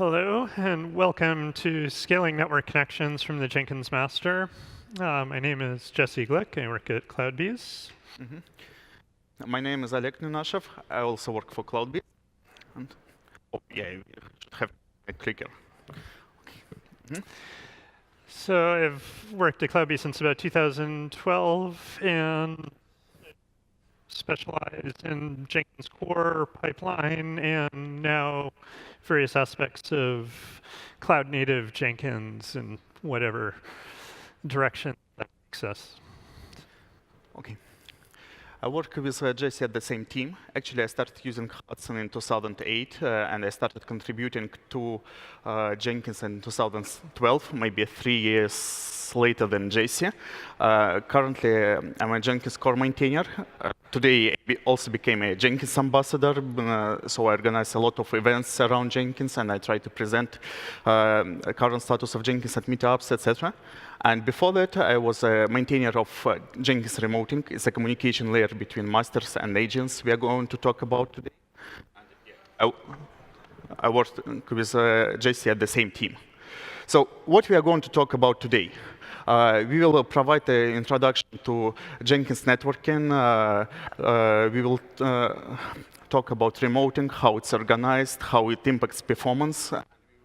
Hello, and welcome to Scaling Network Connections from the Jenkins master. My name is Jesse Glick. I work at CloudBees. My name is Oleg Nunashev. I also work for CloudBees. And you should have a clicker. Okay. So I've worked at CloudBees since about 2012 and specialized in Jenkins core, pipeline, and now various aspects of cloud-native Jenkins in whatever direction that takes us. Okay. I work with Jesse at the same team. Actually, I started using Hudson in 2008, and I started contributing to Jenkins in 2012, maybe 3 years later than Jesse. Currently, I'm a Jenkins core maintainer. Today, I also became a Jenkins ambassador, so I organize a lot of events around Jenkins, and I try to present current status of Jenkins at meetups, etc. And before that, I was a maintainer of Jenkins remoting. It's a communication layer between masters and agents we are going to talk about today. I worked with Jesse at the same team. So what we are going to talk about today, we will provide an introduction to Jenkins networking. We will talk about remoting, how it's organized, how it impacts performance.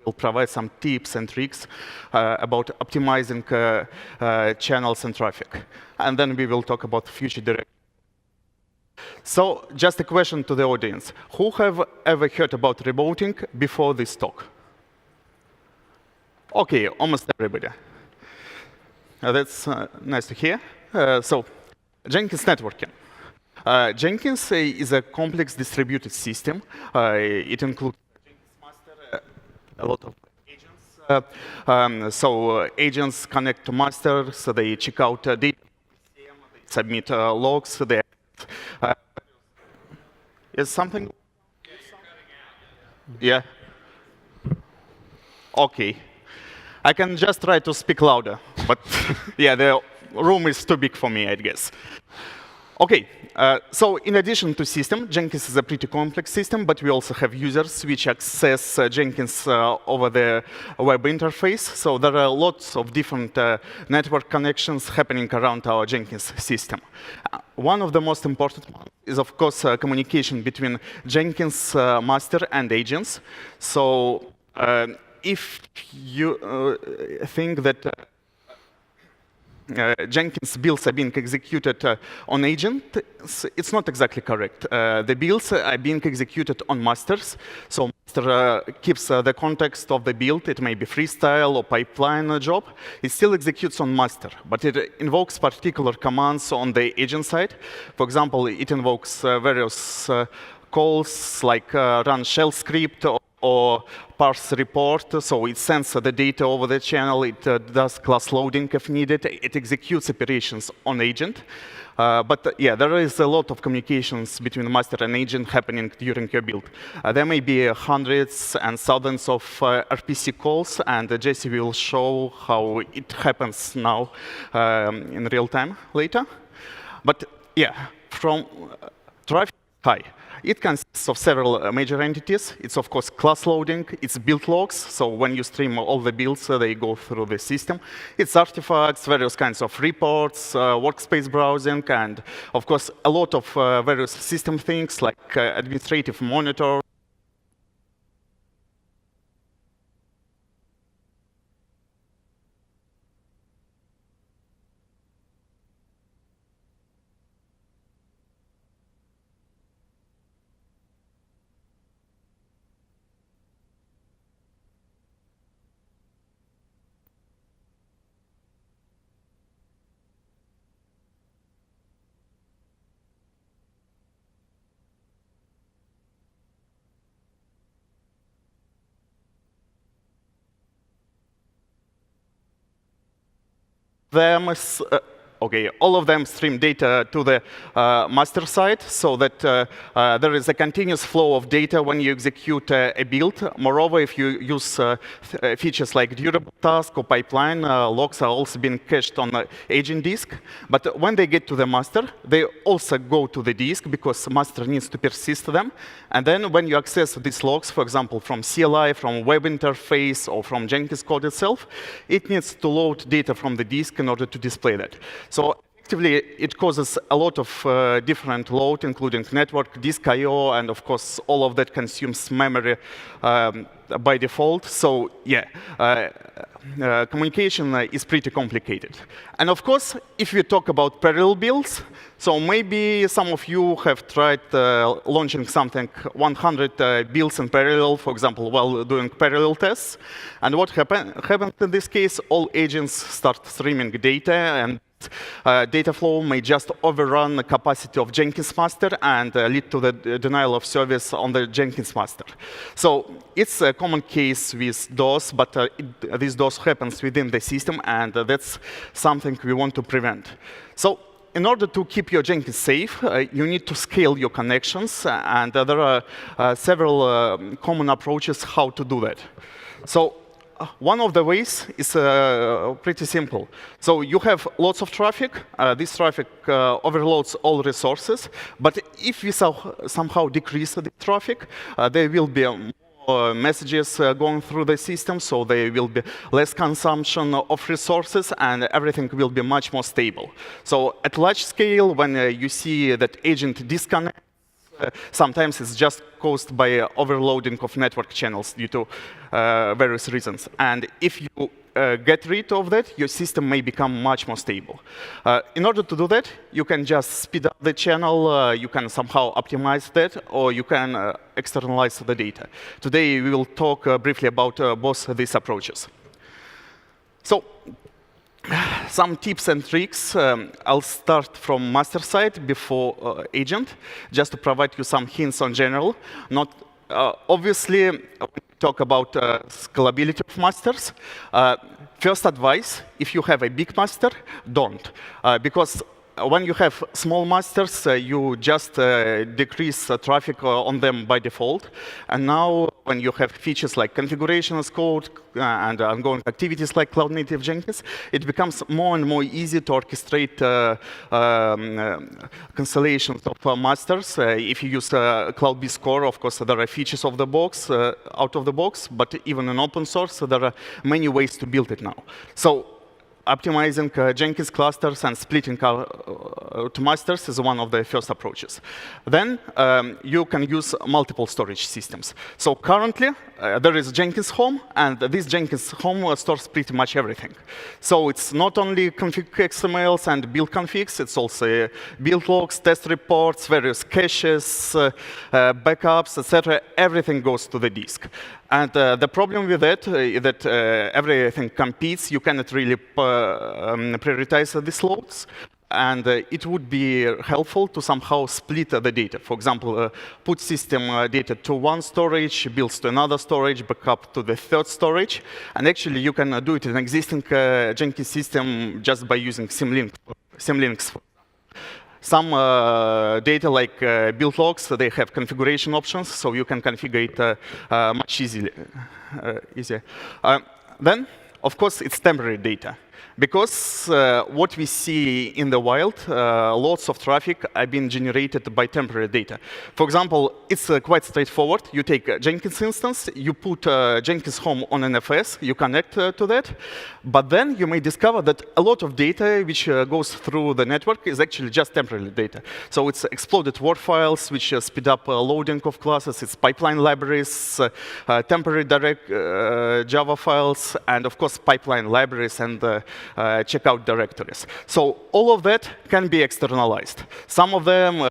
We'll provide some tips and tricks about optimizing channels and traffic. And then we will talk about future direction. So just a question to the audience. Who have ever heard about remoting before this talk? OK, almost everybody. That's nice to hear. So Jenkins networking. Jenkins is a complex distributed system. It includes a lot of agents. So agents connect to masters, so they check out data, they submit logs. Is something? Yeah. OK. I can just try to speak louder, but yeah, the room is too big for me, I guess. OK, so in addition to system, Jenkins is a pretty complex system, but we also have users which access Jenkins over the web interface. So there are lots of different network connections happening around our Jenkins system. One of the most important ones is, of course, communication between Jenkins master and agents. So if you think that Jenkins builds are being executed on agents, it's not exactly correct. The builds are being executed on masters. So master keeps the context of the build. It may be freestyle or pipeline job. It still executes on master, but it invokes particular commands on the agent side. For example, it invokes various calls like run shell script or parse report, so it sends the data over the channel, it does class loading if needed, it executes operations on agent. But yeah, there is a lot of communications between master and agent happening during your build. There may be hundreds and thousands of RPC calls, and Jesse will show how it happens now in real time later. But yeah, from traffic high. It consists of several major entities. It's, of course, class loading. It's build logs. So when you stream all the builds, they go through the system. It's artifacts, various kinds of reports, workspace browsing, and, of course, a lot of various system things like administrative monitor. Okay, all of them stream data to the master side so that there is a continuous flow of data when you execute a build. Moreover, if you use features like durable task or pipeline, logs are also being cached on the agent disk. But when they get to the master, they also go to the disk because master needs to persist them. And then when you access these logs, for example, from CLI, from web interface, or from Jenkins code itself, it needs to load data from the disk in order to display that. So effectively, it causes a lot of different load, including network, disk I/O, and of course, all of that consumes memory by default. So yeah, communication is pretty complicated. And of course, if we talk about parallel builds, so maybe some of you have tried launching something 100 builds in parallel, for example, while doing parallel tests. And what happens in this case, all agents start streaming data, and data flow may just overrun the capacity of Jenkins master and lead to the denial of service on the Jenkins master. So it's a common case with DOS, but this DOS happens within the system, and that's something we want to prevent. So in order to keep your Jenkins safe, you need to scale your connections, and there are several common approaches how to do that. So one of the ways is pretty simple. So you have lots of traffic. This traffic overloads all resources. But if we somehow decrease the traffic, there will be more messages going through the system, so there will be less consumption of resources, and everything will be much more stable. So at large scale, when you see that agent disconnect, sometimes it's just caused by overloading of network channels due to various reasons. And if you get rid of that, your system may become much more stable. In order to do that, you can just speed up the channel, you can somehow optimize that, or you can externalize the data. Today, we will talk briefly about both of these approaches. So, some tips and tricks. I'll start from master side before agent, just to provide you some hints on general. Not obviously, when we talk about scalability of masters, first advice, if you have a big master, don't. Because when you have small masters, you just decrease traffic on them by default. And now, when you have features like configuration as code and ongoing activities like Cloud Native Jenkins, it becomes more and more easy to orchestrate constellations of masters. If you use Cloud-based core, of course, there are features of the box, out of the box. But even in open source, there are many ways to build it now. So optimizing Jenkins clusters and splitting to masters is one of the first approaches. Then you can use multiple storage systems. So currently, there is Jenkins Home, and this Jenkins Home stores pretty much everything. So it's not only config XMLs and build configs, it's also build logs, test reports, various caches, backups, etc. Everything goes to the disk. And the problem with that is that everything competes. You cannot really prioritize these loads. And it would be helpful to somehow split the data. For example, put system data to one storage, builds to another storage, backup to the third storage. And actually, you can do it in an existing Jenkins system just by using symlinks. Some data like build logs, they have configuration options, so you can configure it much easier. Then, of course, it's temporary data. Because what we see in the wild, lots of traffic are being generated by temporary data. For example, it's quite straightforward. You take a Jenkins instance, you put Jenkins Home on NFS, you connect to that. But then you may discover that a lot of data which goes through the network is actually just temporary data. So it's exploded Word files, which speed up loading of classes. It's pipeline libraries, temporary direct Java files, and of course, pipeline libraries and checkout directories. So all of that can be externalized. Some of them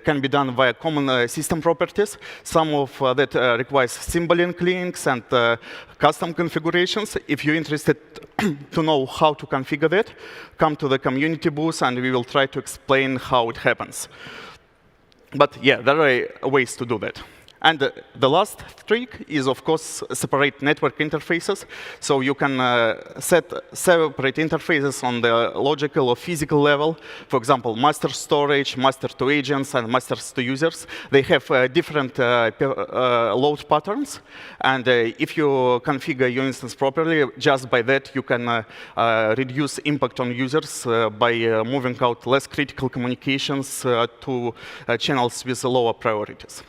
can be done via common system properties. Some of that requires symbolic links and custom configurations. If you're interested to know how to configure that, come to the community booth, and we will try to explain how it happens. But yeah, there are ways to do that. And the last trick is, of course, separate network interfaces. So you can set separate interfaces on the logical or physical level. For example, master storage, master to agents, and masters to users. They have different load patterns. And if you configure your instance properly, just by that, you can reduce impact on users by moving out less critical communications to channels with lower priorities.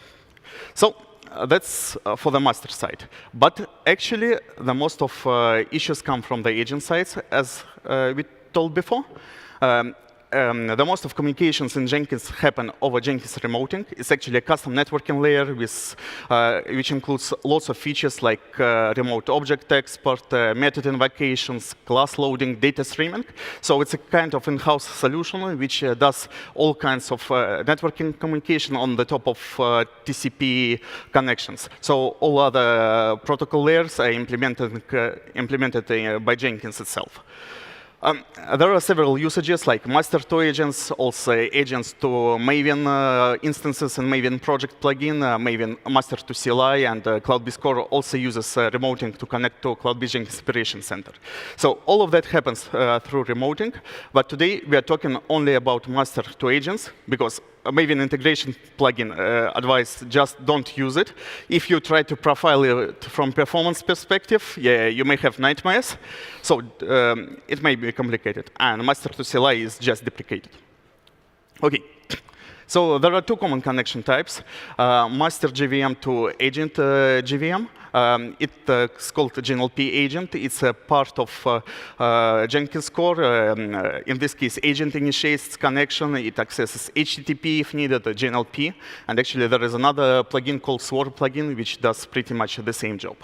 So that's for the master side. But actually, the most of issues come from the agent sides, as we told before. The most of communications in Jenkins happen over Jenkins remoting. It's actually a custom networking layer with, which includes lots of features like remote object export, method invocations, class loading, data streaming. So it's a kind of in-house solution which does all kinds of networking communication on the top of TCP connections. So all other protocol layers are implemented by Jenkins itself. There are several usages like master to agents, also agents to Maven instances and Maven project plugin, Maven master to CLI, and Cloud-based Core also uses remoting to connect to Cloud-based Jenkins Operation Center. So all of that happens through remoting, but today we are talking only about master to agents because Maven integration plugin advice, just don't use it. If you try to profile it from performance perspective, yeah, you may have nightmares. So it may be complicated. And master to CLI is just deprecated. OK. So there are two common connection types, master JVM to agent JVM. It's called GNLP agent. It's a part of Jenkins core. In this case, agent initiates connection. It accesses HTTP if needed, GNLP. And actually, there is another plugin called Sword plugin, which does pretty much the same job.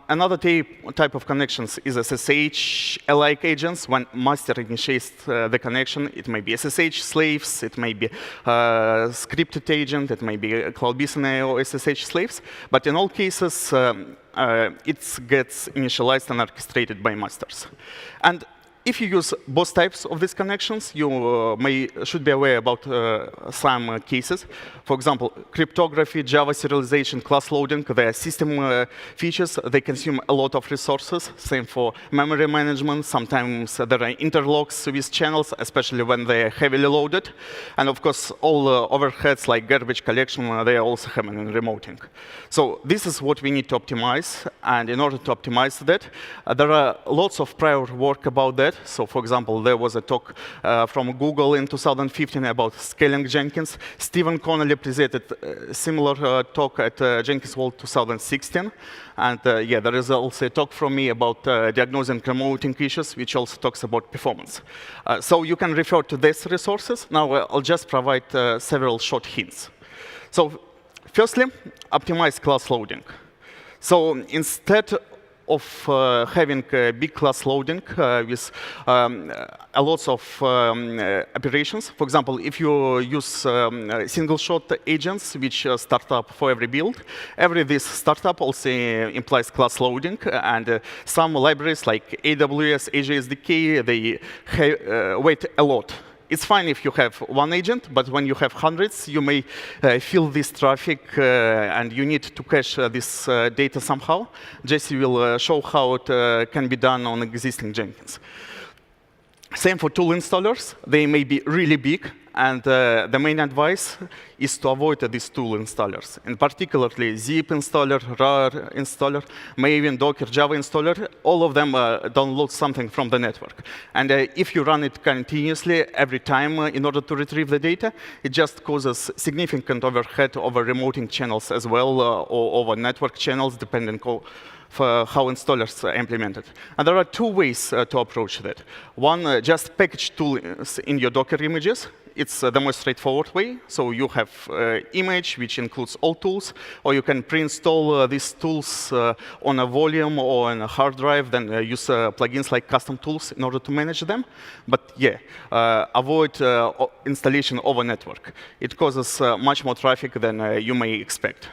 Another type of connections is SSH-alike agents. When master initiates the connection, it may be SSH slaves, it may be scripted agent, it may be Cloud-based or SSH slaves. But in all cases, it gets initialized and orchestrated by masters. And if you use both types of these connections, you should be aware about some cases. For example, cryptography, Java serialization, class loading, they are system features. They consume a lot of resources. Same for memory management. Sometimes there are interlocks with channels, especially when they are heavily loaded. And of course, all overheads like garbage collection, they are also happening in remoting. So this is what we need to optimize. And in order to optimize that, there are lots of prior work about that. So for example, there was a talk from Google in 2015 about scaling Jenkins. Stephen Connolly presented a similar talk at Jenkins World 2016. And yeah, there is also a talk from me about diagnosing remoting issues, which also talks about performance. So you can refer to these resources. Now I'll just provide several short hints. So firstly, optimize class loading. So instead of having big class loading with a lot of operations. For example, if you use single-shot agents, which start up for every build, this startup also implies class loading. And some libraries like AWS, Azure SDK, they wait a lot. It's fine if you have one agent, but when you have hundreds, you may fill this traffic, and you need to cache this data somehow. Jesse will show how it can be done on existing Jenkins. Same for tool installers. They may be really big, and the main advice is to avoid these tool installers, and particularly zip installer, rar installer, Maven, Docker, Java installer. All of them download something from the network. And if you run it continuously every time in order to retrieve the data, it just causes significant overhead over remoting channels as well, or over network channels, depending on for how installers are implemented. And there are two ways to approach that. One, just package tools in your Docker images. It's the most straightforward way. So you have image, which includes all tools, or you can pre-install these tools on a volume or on a hard drive, then use plugins like custom tools in order to manage them. But yeah, avoid installation over network. It causes much more traffic than you may expect.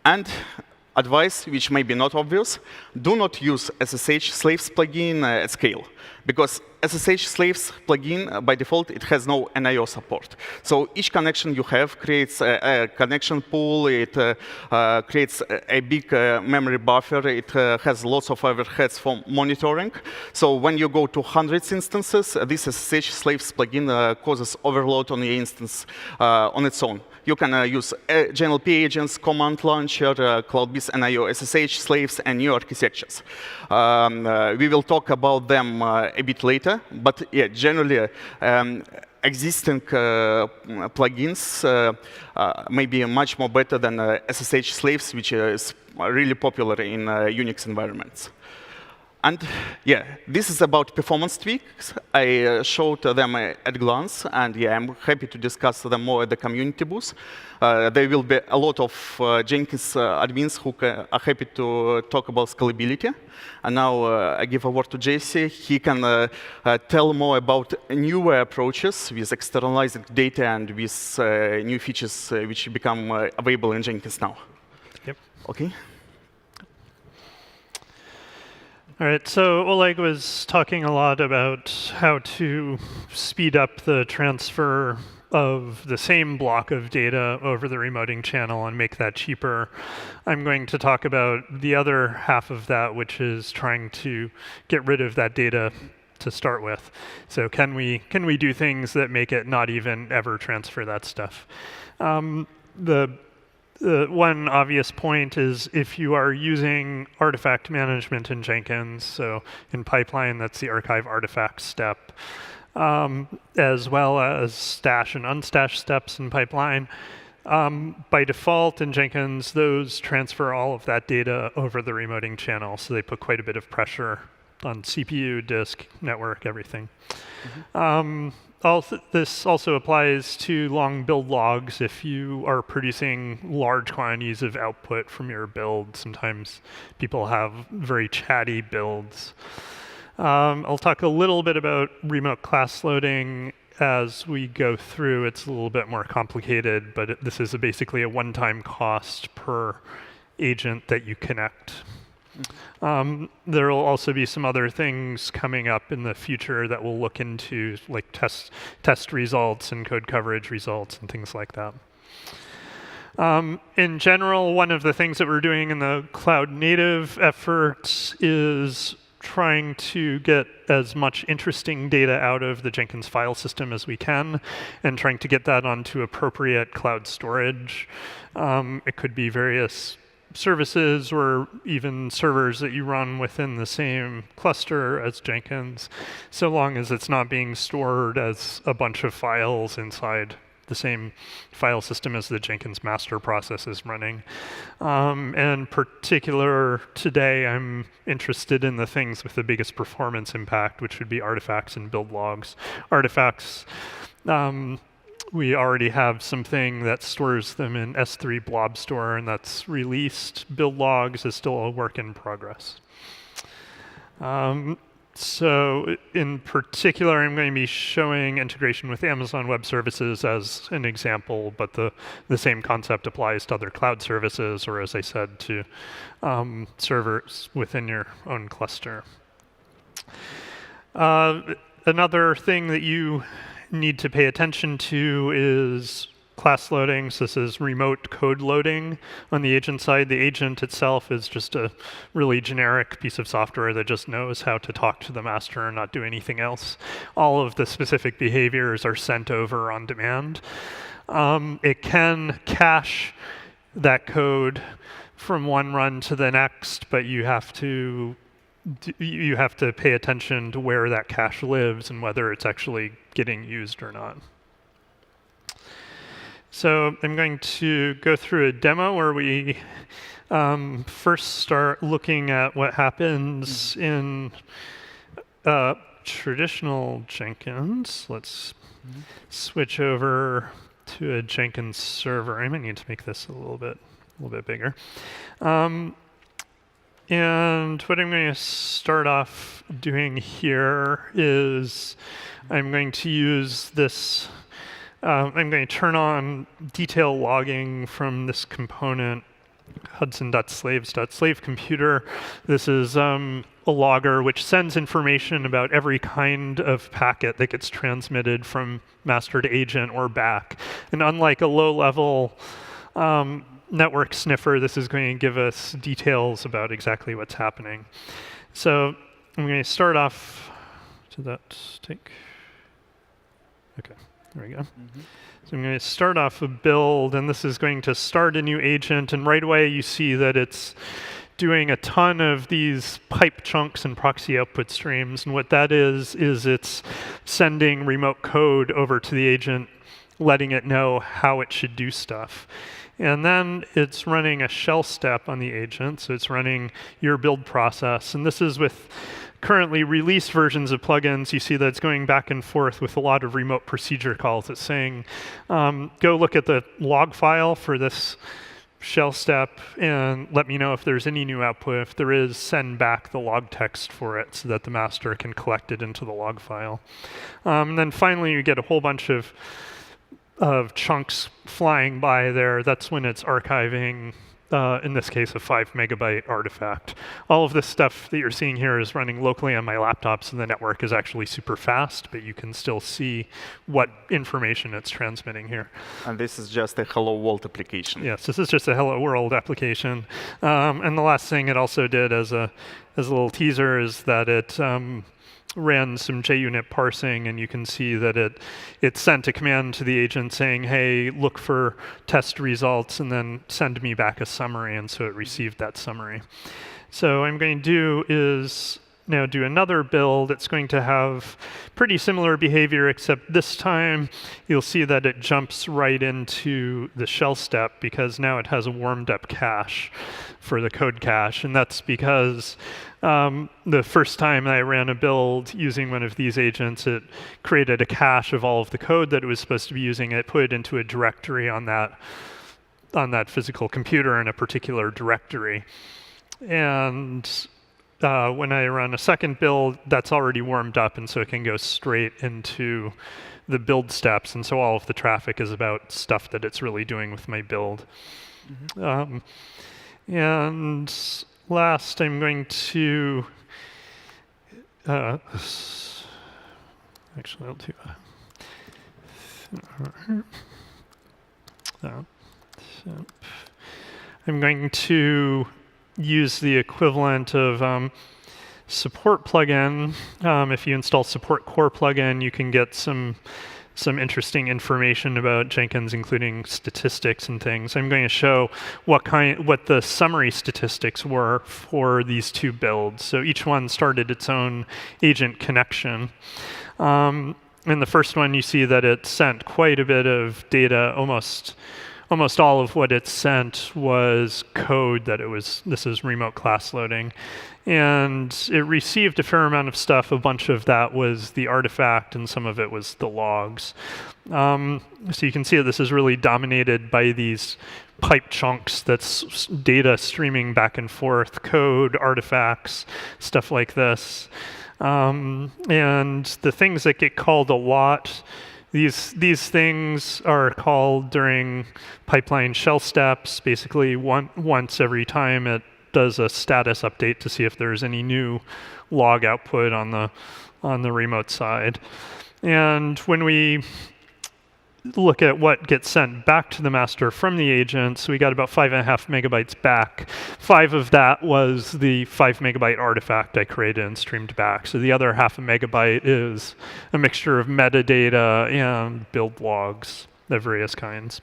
And advice, which may be not obvious, do not use SSH slaves plugin at scale. Because SSH slaves plugin, by default, it has no NIO support. So each connection you have creates a connection pool. It creates a big memory buffer. It has lots of overheads for monitoring. So when you go to hundreds instances, this SSH slaves plugin causes overload on the instance on its own. You can use GNLP agents, command launcher, CloudBees NIO SSH slaves, and new architectures. We will talk about them a bit later, but yeah, generally, existing plugins may be much more better than SSH slaves, which is really popular in Unix environments. And yeah, this is about performance tweaks. I showed them at glance, and yeah, I'm happy to discuss them more at the community booth. There will be a lot of Jenkins admins who are happy to talk about scalability. And now I give a word to Jesse. He can tell more about newer approaches with externalizing data and with new features which become available in Jenkins now. Yep. OK. All right, so Oleg was talking a lot about how to speed up the transfer of the same block of data over the remoting channel and make that cheaper. I'm going to talk about the other half of that, which is trying to get rid of that data to start with. So can we do things that make it not even ever transfer that stuff? The one obvious point is if you are using artifact management in Jenkins, so in pipeline, that's the archive artifacts step, as well as stash and unstash steps in pipeline. By default in Jenkins, those transfer all of that data over the remoting channel, so they put quite a bit of pressure on CPU, disk, network, everything. Mm-hmm. This also applies to long build logs. If you are producing large quantities of output from your build, sometimes people have very chatty builds. I'll talk a little bit about remote class loading as we go through. It's a little bit more complicated, but this is basically a one-time cost per agent that you connect. There will also be some other things coming up in the future that we'll look into, like test results and code coverage results and things like that. In general, one of the things that we're doing in the cloud native efforts is trying to get as much interesting data out of the Jenkins file system as we can and trying to get that onto appropriate cloud storage. It could be various services or even servers that you run within the same cluster as Jenkins, so long as it's not being stored as a bunch of files inside the same file system as the Jenkins master process is running. In particular, today I'm interested in the things with the biggest performance impact, which would be artifacts and build logs. Artifacts, we already have something that stores them in S3 Blob store, and that's released. Build logs is still a work in progress. So in particular, I'm going to be showing integration with Amazon Web Services as an example, but the same concept applies to other cloud services, or as I said, to servers within your own cluster. Another thing that you need to pay attention to is class loading. So this is remote code loading on the agent side. The agent itself is just a really generic piece of software that just knows how to talk to the master and not do anything else. All of the specific behaviors are sent over on demand. It can cache that code from one run to the next, but you have to pay attention to where that cache lives and whether it's actually getting used or not. So I'm going to go through a demo where we first start looking at what happens in traditional Jenkins. Let's switch over to a Jenkins server. I might need to make this a little bit bigger. And what I'm going to start off doing here is I'm going to use this. I'm going to turn on detail logging from this component Hudson.slaves.slavecomputer. This is a logger which sends information about every kind of packet that gets transmitted from master to agent or back. And unlike a low-level network sniffer, this is going to give us details about exactly what's happening. So I'm going to start off. Did that take? OK, there we go. So I'm going to start off a build, and this is going to start a new agent. And right away, you see that it's doing a ton of these pipe chunks and proxy output streams. And what that is it's sending remote code over to the agent, letting it know how it should do stuff. And then it's running a shell step on the agent. So it's running your build process. And this is with currently released versions of plugins. You see that it's going back and forth with a lot of remote procedure calls. It's saying, go look at the log file for this shell step and let me know if there's any new output. If there is, send back the log text for it so that the master can collect it into the log file. And then finally, you get a whole bunch of chunks flying by there. That's when it's archiving, in this case, a 5 megabyte artifact. All of this stuff that you're seeing here is running locally on my laptop, so the network is actually super fast, but you can still see what information it's transmitting here. And this is just a Hello World application. Yes, this is just a Hello World application. And the last thing it also did as a little teaser is that it ran some JUnit parsing, and you can see that it sent a command to the agent saying, hey, look for test results, and then send me back a summary, and so it received that summary. So what I'm going to do is now do another build. It's going to have pretty similar behavior, except this time you'll see that it jumps right into the shell step because now it has a warmed up cache for the code cache. And that's because the first time I ran a build using one of these agents, it created a cache of all of the code that it was supposed to be using. It put it into a directory on that physical computer in a particular directory. And when I run a second build, that's already warmed up, and so it can go straight into the build steps. And so all of the traffic is about stuff that it's really doing with my build. And last, I'm going to actually, I'll do I'm going to use the equivalent of support plugin. If you install support core plugin, you can get some interesting information about Jenkins, including statistics and things. I'm going to show what the summary statistics were for these two builds. So each one started its own agent connection. In the first one, you see that it sent quite a bit of data. Almost all of what it sent was code that this is remote class loading. And it received a fair amount of stuff. A bunch of that was the artifact, and some of it was the logs. So you can see that this is really dominated by these pipe chunks that's data streaming back and forth, code, artifacts, stuff like this. And the things that get called a lot, these things are called during pipeline shell steps. Basically, once every time it does a status update to see if there's any new log output on the remote side. And when we look at what gets sent back to the master from the agent, so we got about 5.5 megabytes back. 5 of that was the 5 megabyte artifact I created and streamed back. So the other 0.5 megabyte is a mixture of metadata and build logs of various kinds.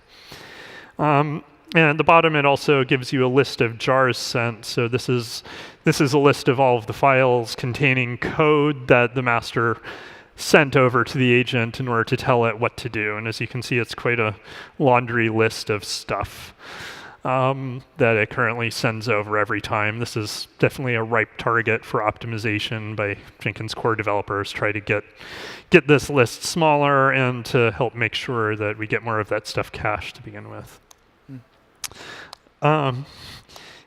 And at the bottom, it also gives you a list of jars sent. So this is a list of all of the files containing code that the master sent over to the agent in order to tell it what to do. And as you can see, it's quite a laundry list of stuff that it currently sends over every time. This is definitely a ripe target for optimization by Jenkins core developers. Try to get this list smaller and to help make sure that we get more of that stuff cached to begin with.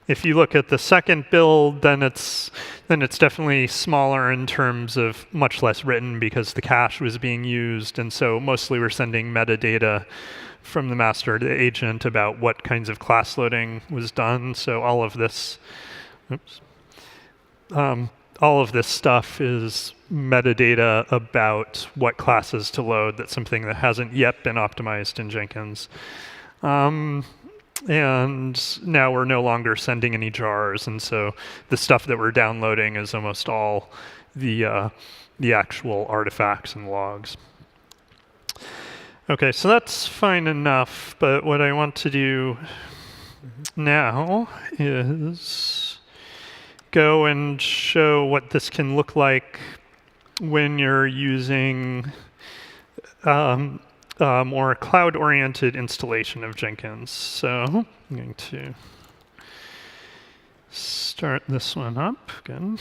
If you look at the second build, then it's definitely smaller in terms of much less written because the cache was being used, and so mostly we're sending metadata from the master to the agent about what kinds of class loading was done. So all of this, oops, all of this stuff is metadata about what classes to load. That's something that hasn't yet been optimized in Jenkins. And now we're no longer sending any jars, and so the stuff that we're downloading is almost all the actual artifacts and logs. Okay, so that's fine enough, but what I want to do now is go and show what this can look like when you're using a more cloud-oriented installation of Jenkins. So I'm going to start this one up again.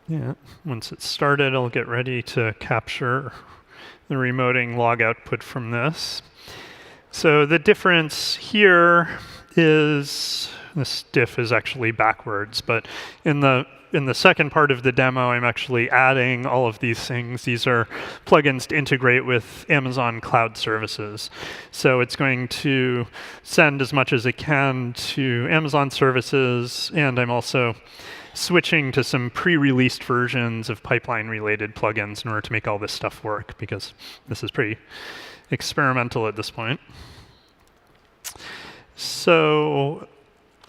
Yeah, once it's started, I'll get ready to capture the remoting log output from this. So the difference here is, this diff is actually backwards, but in the second part of the demo, I'm actually adding all of these things. These are plugins to integrate with Amazon Cloud Services. So it's going to send as much as it can to Amazon services, and I'm also switching to some pre-released versions of pipeline-related plugins in order to make all this stuff work, because this is pretty experimental at this point. So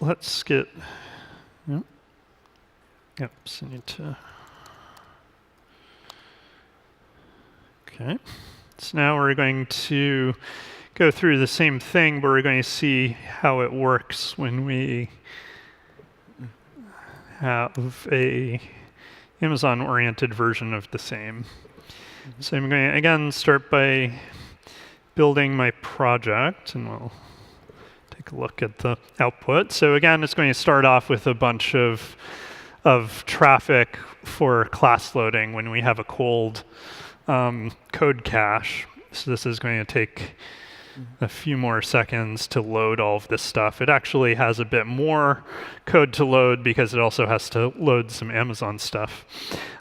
let's get, I need to, okay. So now we're going to go through the same thing, but we're going to see how it works when we have a Amazon-oriented version of the same. So I'm going to, again, start by building my project, and we'll take a look at the output. So again, it's going to start off with a bunch of traffic for class loading when we have a cold code cache. So this is going to take a few more seconds to load all of this stuff. It actually has a bit more code to load because it also has to load some Amazon stuff.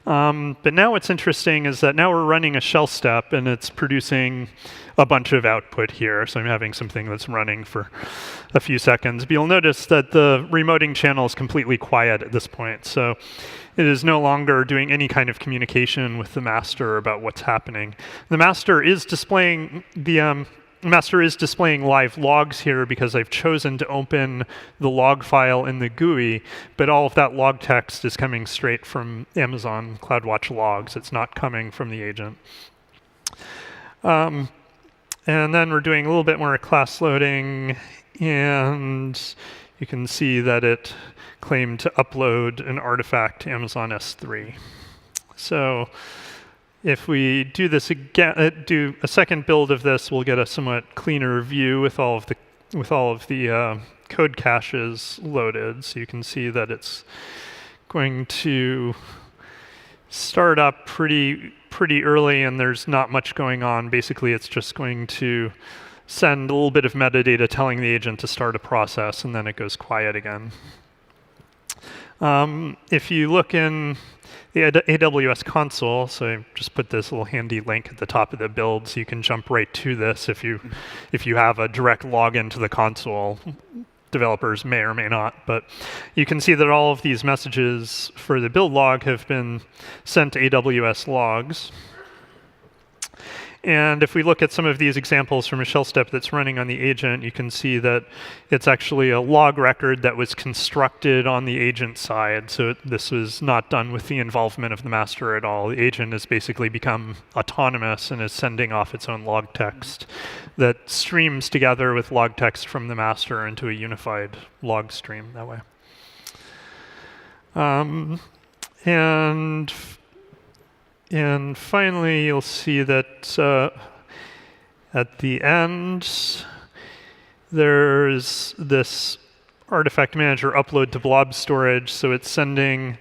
But now what's interesting is that now we're running a shell step and it's producing a bunch of output here. So I'm having something that's running for a few seconds. But you'll notice that the remoting channel is completely quiet at this point. So it is no longer doing any kind of communication with the master about what's happening. The master is displaying live logs here because I've chosen to open the log file in the GUI, but all of that log text is coming straight from Amazon CloudWatch logs. It's not coming from the agent. And then we're doing a little bit more class loading, and you can see that it claimed to upload an artifact to Amazon S3. So if we do this again, do a second build of this, we'll get a somewhat cleaner view with all of the code caches loaded. So you can see that it's going to start up pretty early, and there's not much going on. Basically, it's just going to send a little bit of metadata telling the agent to start a process, and then it goes quiet again. If you look in the AWS console, so I just put this little handy link at the top of the build so you can jump right to this if you have a direct login to the console. Developers may or may not, but you can see that all of these messages for the build log have been sent to AWS logs. And if we look at some of these examples from a shell step that's running on the agent, you can see that it's actually a log record that was constructed on the agent side. So this was not done with the involvement of the master at all. The agent has basically become autonomous and is sending off its own log text that streams together with log text from the master into a unified log stream that way. And finally, you'll see that at the end, there's this artifact manager upload to Blob storage. So it's sending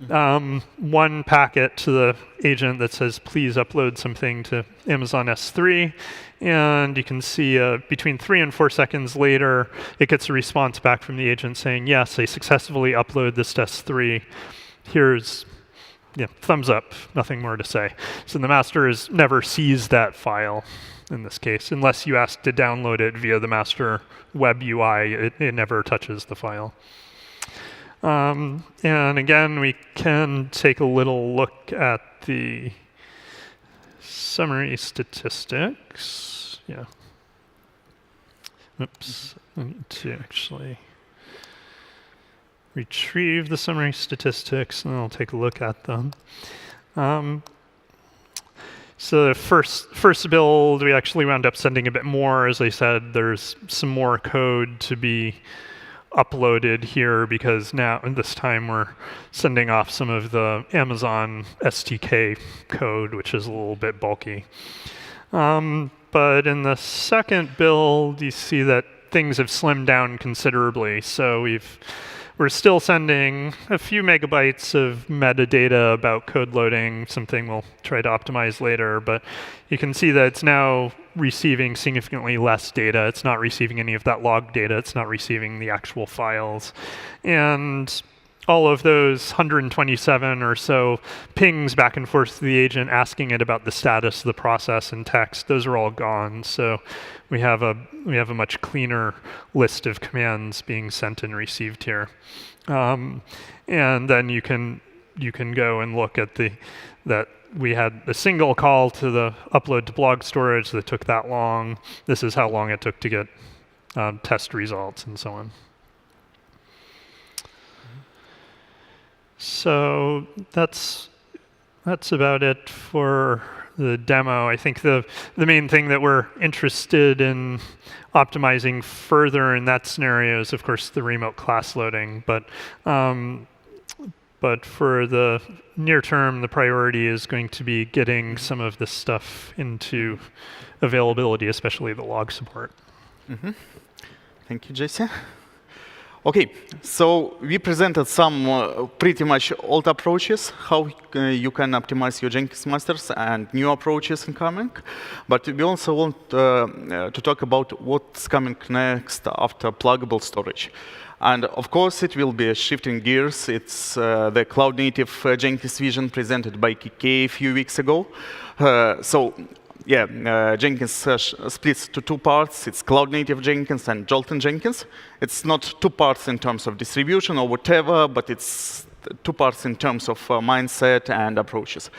one packet to the agent that says, please upload something to Amazon S3. And you can see between 3 and 4 seconds later, it gets a response back from the agent saying, yes, I successfully uploaded this to S3. Here's yeah, thumbs up, nothing more to say. So the master never sees that file in this case, unless you ask to download it via the master web UI, it never touches the file. And again, we can take a little look at the summary statistics. Yeah. Oops, I need to actually retrieve the summary statistics, and I'll take a look at them. So the first build, we actually wound up sending a bit more. As I said, there's some more code to be uploaded here because now, this time, we're sending off some of the Amazon SDK code, which is a little bit bulky. But in the second build, you see that things have slimmed down considerably. So we're still sending a few megabytes of metadata about code loading, something we'll try to optimize later. But you can see that it's now receiving significantly less data. It's not receiving any of that log data. It's not receiving the actual files. And all of those 127 or so pings back and forth to the agent asking it about the status of the process in text, those are all gone. So we have a much cleaner list of commands being sent and received here. And then you can go and look at that we had a single call to the upload to blog storage that took that long. This is how long it took to get test results and so on. So that's about it for the demo. I think the main thing that we're interested in optimizing further in that scenario is, of course, the remote class loading. But for the near term, the priority is going to be getting some of this stuff into availability, especially the log support. Mm-hmm. Thank you, Jesse. OK, so we presented some pretty much old approaches, how you can optimize your Jenkins masters, and new approaches incoming. But we also want to talk about what's coming next after pluggable storage. And of course, it will be shifting gears. It's the cloud-native Jenkins vision presented by KK a few weeks ago. Jenkins splits to two parts. It's cloud-native Jenkins and Jolton Jenkins. It's not two parts in terms of distribution or whatever, but it's two parts in terms of mindset and approaches.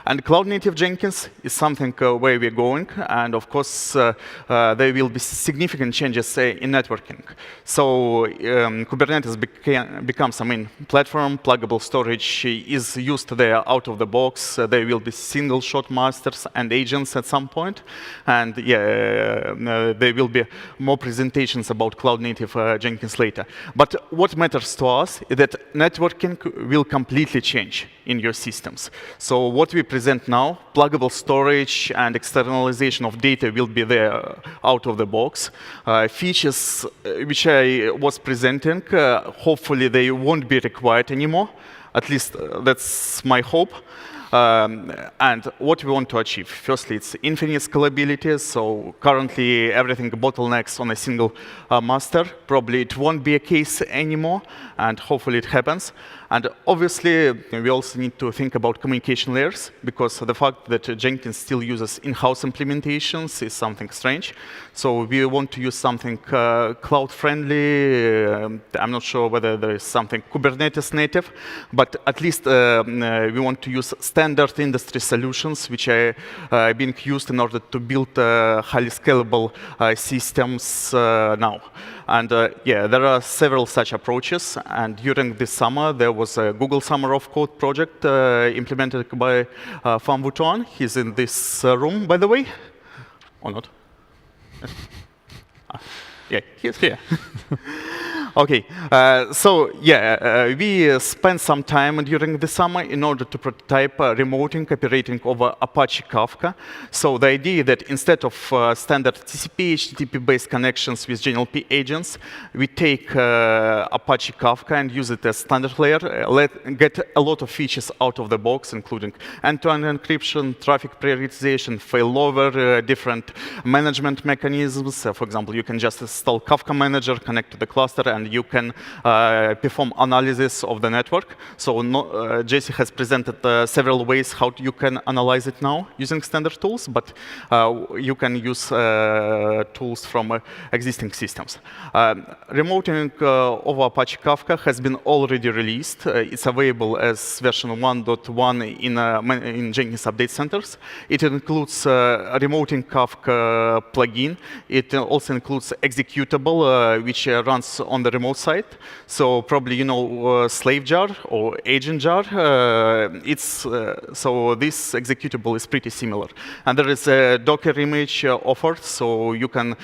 And cloud-native Jenkins is something where we're going. And of course, there will be significant changes in networking. So Kubernetes becomes a main platform. Pluggable storage is used there out of the box. There will be single-shot masters and agents at some point. And there will be more presentations about cloud-native Jenkins later. But what matters to us is that networking will completely change in your systems. So what we present now, pluggable storage and externalization of data will be there out of the box. Features which I was presenting, hopefully they won't be required anymore. At least that's my hope. And what we want to achieve, firstly, it's infinite scalability. So currently, everything bottlenecks on a single master. Probably it won't be a case anymore, and hopefully it happens. And obviously, we also need to think about communication layers, because the fact that Jenkins still uses in-house implementations is something strange. So we want to use something cloud-friendly. I'm not sure whether there is something Kubernetes native, but at least we want to use standard industry solutions, which are being used in order to build highly scalable systems now. And there are several such approaches. And during this summer, there was a Google Summer of Code project implemented by Pham Vuitton. He's in this room, by the way. Or not? Yeah, he's here. OK, we spent some time during the summer in order to prototype remoting operating over Apache Kafka. So the idea that instead of standard TCP, HTTP-based connections with GNLP agents, we take Apache Kafka and use it as standard layer, get a lot of features out of the box, including end-to-end encryption, traffic prioritization, failover, different management mechanisms. For example, you can just install Kafka Manager, connect to the cluster, and you can perform analysis of the network. So Jesse has presented several ways how you can analyze it now using standard tools, but you can use tools from existing systems. Remoting over Apache Kafka has been already released. It's available as version 1.1 in Jenkins update centers. It includes a remoting Kafka plugin. It also includes executable, which runs on the remote side. So probably you know slave jar or agent jar. So this executable is pretty similar. And there is a Docker image offered, so you can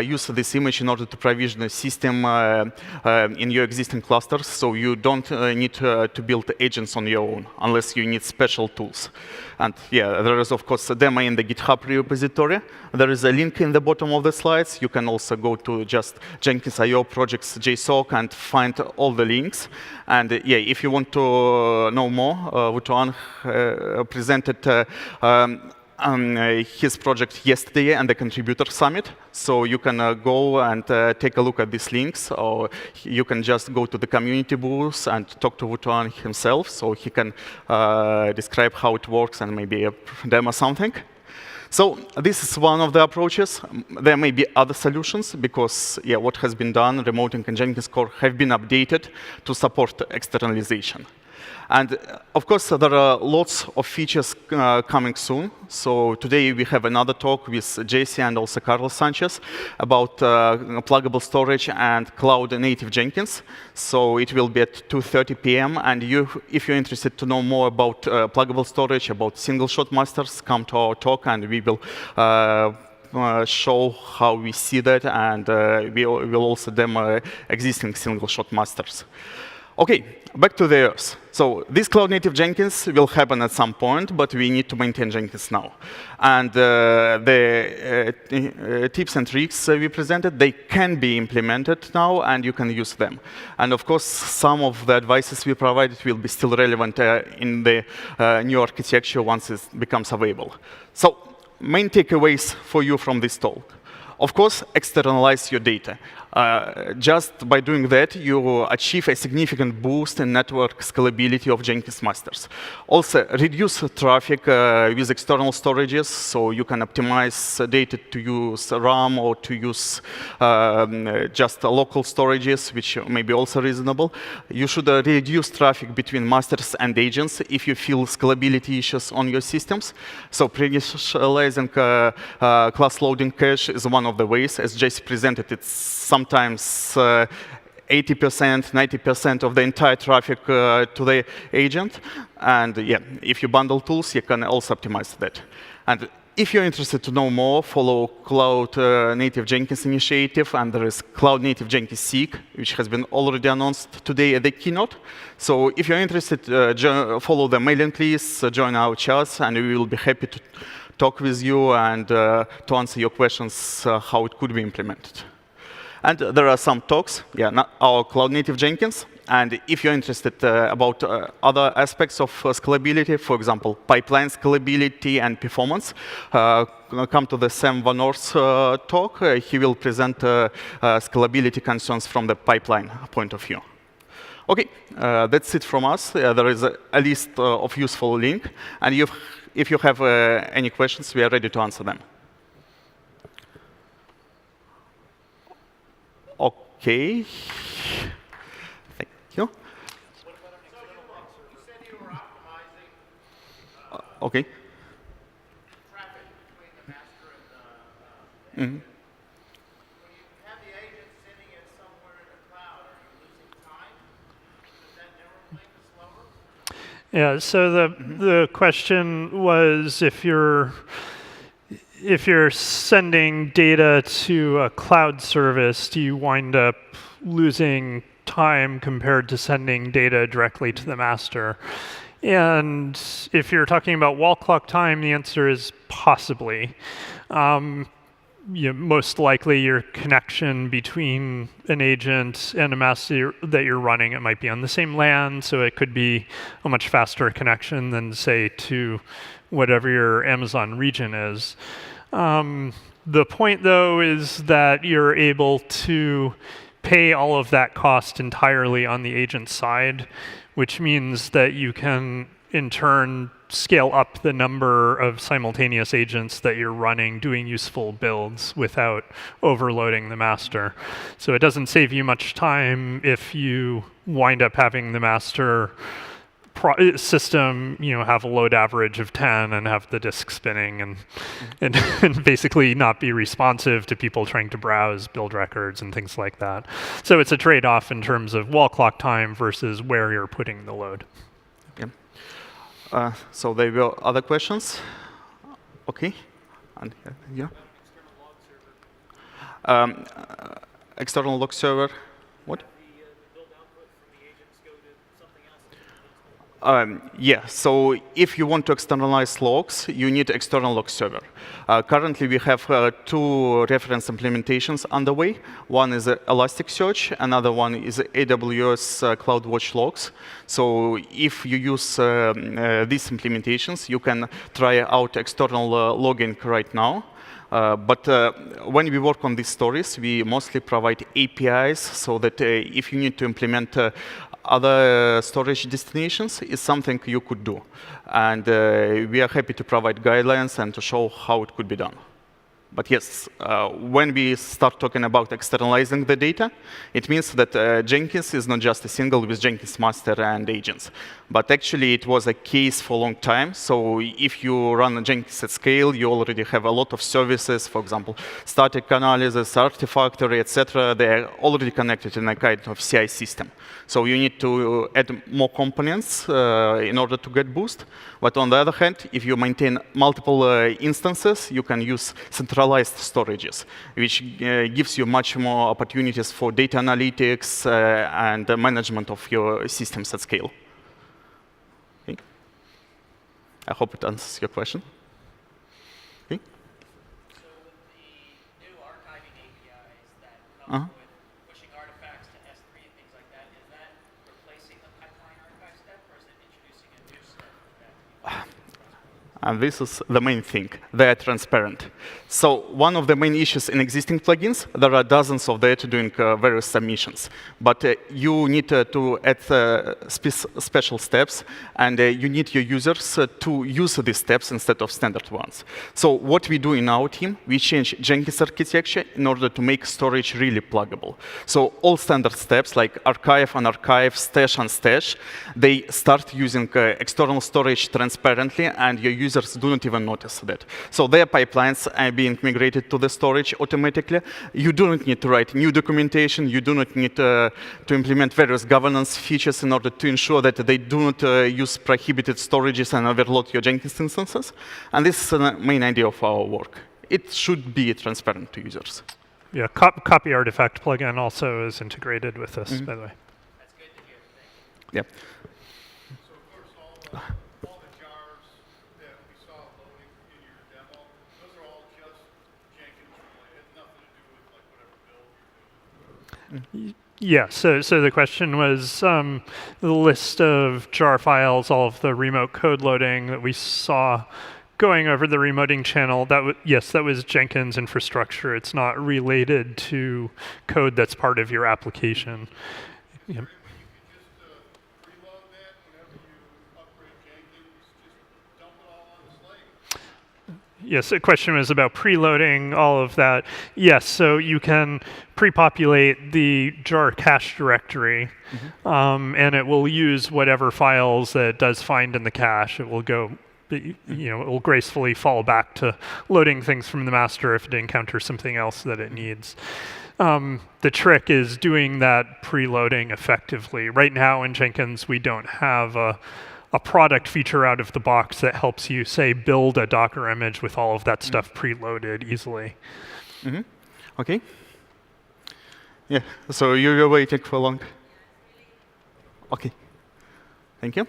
use this image in order to provision a system in your existing clusters. So you don't need to build agents on your own, unless you need special tools. And yeah, there is, of course, a demo in the GitHub repository. There is a link in the bottom of the slides. You can also go to just Jenkins.io projects JSOC and find all the links. And yeah, if you want to know more, Vutuan presented his project yesterday and the Contributor Summit. So you can go and take a look at these links, or you can just go to the community booth and talk to Vutuan himself, so he can describe how it works and maybe demo something. So this is one of the approaches. There may be other solutions because yeah, what has been done, remoting and Jenkins core have been updated to support externalization. And of course, there are lots of features coming soon. So today we have another talk with Jesse and also Carlos Sanchez about pluggable storage and cloud-native Jenkins. So it will be at 2:30 p.m. And if you're interested to know more about pluggable storage, about single-shot masters, come to our talk, and we will show how we see that, and we will also demo existing single-shot masters. OK, back to the errors. So this cloud-native Jenkins will happen at some point, but we need to maintain Jenkins now. And the tips and tricks we presented, they can be implemented now, and you can use them. And of course, some of the advices we provided will be still relevant in the new architecture once it becomes available. So main takeaways for you from this talk. Of course, externalize your data. Just by doing that, you achieve a significant boost in network scalability of Jenkins masters. Also, reduce traffic with external storages, so you can optimize data to use RAM or to use just local storages, which may be also reasonable. You should reduce traffic between masters and agents if you feel scalability issues on your systems. So pre-initializing class loading cache is one of the ways. As Jesse presented, it's sometimes 80%, 90% of the entire traffic to the agent. And yeah, if you bundle tools, you can also optimize that. And if you're interested to know more, follow Cloud Native Jenkins initiative, and there is Cloud Native Jenkins Seek, which has been already announced today at the keynote. So if you're interested, follow the mailing list, join our chats, and we will be happy to talk with you and to answer your questions how it could be implemented. And there are some talks, our Cloud Native Jenkins. And if you're interested about other aspects of scalability, for example, pipeline scalability and performance, come to the Sam Van Oor's talk. He will present scalability concerns from the pipeline point of view. OK, that's it from us. There is a list of useful links. And if you have any questions, we are ready to answer them. OK. Thank you. OK. Traffic between the master and the when you have the agent sitting it somewhere in the cloud, are you losing time? Does that never make it slower? Yeah, so the question was if you're sending data to a cloud service, do you wind up losing time compared to sending data directly to the master? And if you're talking about wall clock time, the answer is possibly. Most likely your connection between an agent and a master that you're running, it might be on the same LAN, so it could be a much faster connection than, say, to whatever your Amazon region is. The point, though, is that you're able to pay all of that cost entirely on the agent side, which means that you can, in turn, scale up the number of simultaneous agents that you're running doing useful builds without overloading the master. So it doesn't save you much time if you wind up having the master system, have a load average of 10 and have the disk spinning and basically not be responsive to people trying to browse build records and things like that. So it's a trade-off in terms of wall clock time versus where you're putting the load. Okay. So there were other questions. Okay. And yeah. External log server. What? Yeah, so if you want to externalize logs, you need external log server. Currently, we have 2 reference implementations underway. One is Elasticsearch, another one is AWS CloudWatch Logs. So if you use these implementations, you can try out external logging right now. But when we work on these stories, we mostly provide APIs so that if you need to implement other storage destinations, is something you could do. And we are happy to provide guidelines and to show how it could be done. But yes, when we start talking about externalizing the data, it means that Jenkins is not just a single with Jenkins master and agents. But actually, it was a case for a long time. So if you run Jenkins at scale, you already have a lot of services, for example, static analysis, Artifactory, etc. They're already connected in a kind of CI system. So you need to add more components in order to get boost. But on the other hand, if you maintain multiple instances, you can use centralized storages, which gives you much more opportunities for data analytics and management of your systems at scale. Okay. I hope it answers your question. Okay. So the new archiving APIs that come with pushing artifacts to S3 and things like that, is that replacing the pipeline archive step, or is it introducing a new step that And this is the main thing. They are transparent. So one of the main issues in existing plugins, there are dozens of that doing various submissions. But you need to add special steps, and you need your users to use these steps instead of standard ones. So what we do in our team, we change Jenkins architecture in order to make storage really pluggable. So all standard steps like archive, unarchive, stash, unstash, they start using external storage transparently, and your users do not even notice that. So their pipelines are being migrated to the storage automatically. You do not need to write new documentation. You do not need to implement various governance features in order to ensure that they do not use prohibited storages and overload your Jenkins instances. And this is the main idea of our work. It should be transparent to users. Yeah, copy artifact plugin also is integrated with this, by the way. That's good to hear. Thank you. Yeah. So of course, all the jars that we saw loading in your demo, those are all just Jenkins related, nothing to do with like whatever build you're doing. Yeah, so the question was the list of jar files, all of the remote code loading that we saw going over the remoting channel. Yes, that was Jenkins infrastructure. It's not related to code that's part of your application. Yeah. You can just reload that whenever you upgrade Jenkins, just dump it all on the slate. Yes, the question was about preloading all of that. Yes, so you can pre-populate the jar cache directory, and it will use whatever files that it does find in the cache. It will go, it will gracefully fall back to loading things from the master if it encounters something else that it needs. The trick is doing that preloading effectively. Right now in Jenkins, we don't have a product feature out of the box that helps you, say, build a Docker image with all of that stuff preloaded easily. OK. Yeah, so you were waiting for long. OK. Thank you.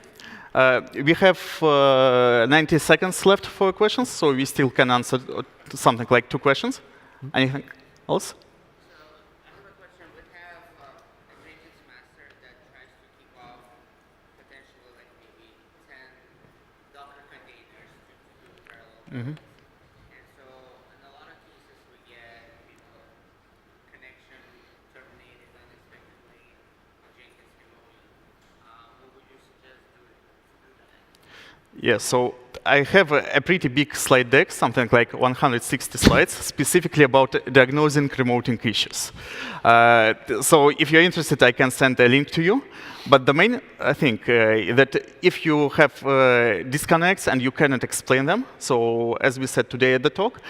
We have 90 seconds left for questions, so we still can answer something like 2 questions. Anything else? So I have a question. We have a Jenkins master that tries to keep up potentially like maybe 10 Docker containers to do parallel. And so in a lot of cases we get connection terminated on Yeah, so I have a pretty big slide deck, something like 160 slides, specifically about diagnosing remoting issues. So if you're interested, I can send a link to you. But the main thing that if you have disconnects and you cannot explain them, so as we said today at the talk,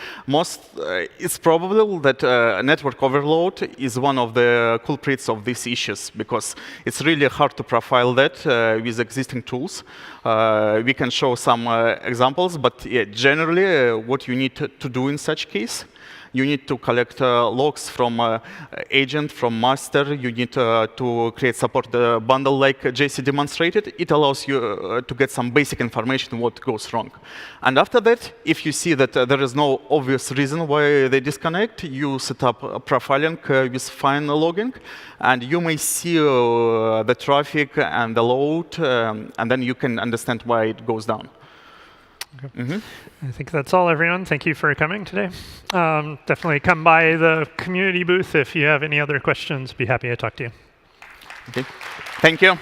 it's probable that network overload is one of the culprits of these issues, because it's really hard to profile that with existing tools. We can show some examples, but yeah, generally what you need to do in such case, you need to collect logs from agent, from master. You need to create support bundle like JC demonstrated. It allows you to get some basic information what goes wrong. And after that, if you see that there is no obvious reason why they disconnect, you set up a profiling with fine logging, and you may see the traffic and the load, and then you can understand why it goes down. Okay. I think that's all, everyone. Thank you for coming today. Definitely come by the community booth if you have any other questions. Be happy to talk to you. Okay. Thank you.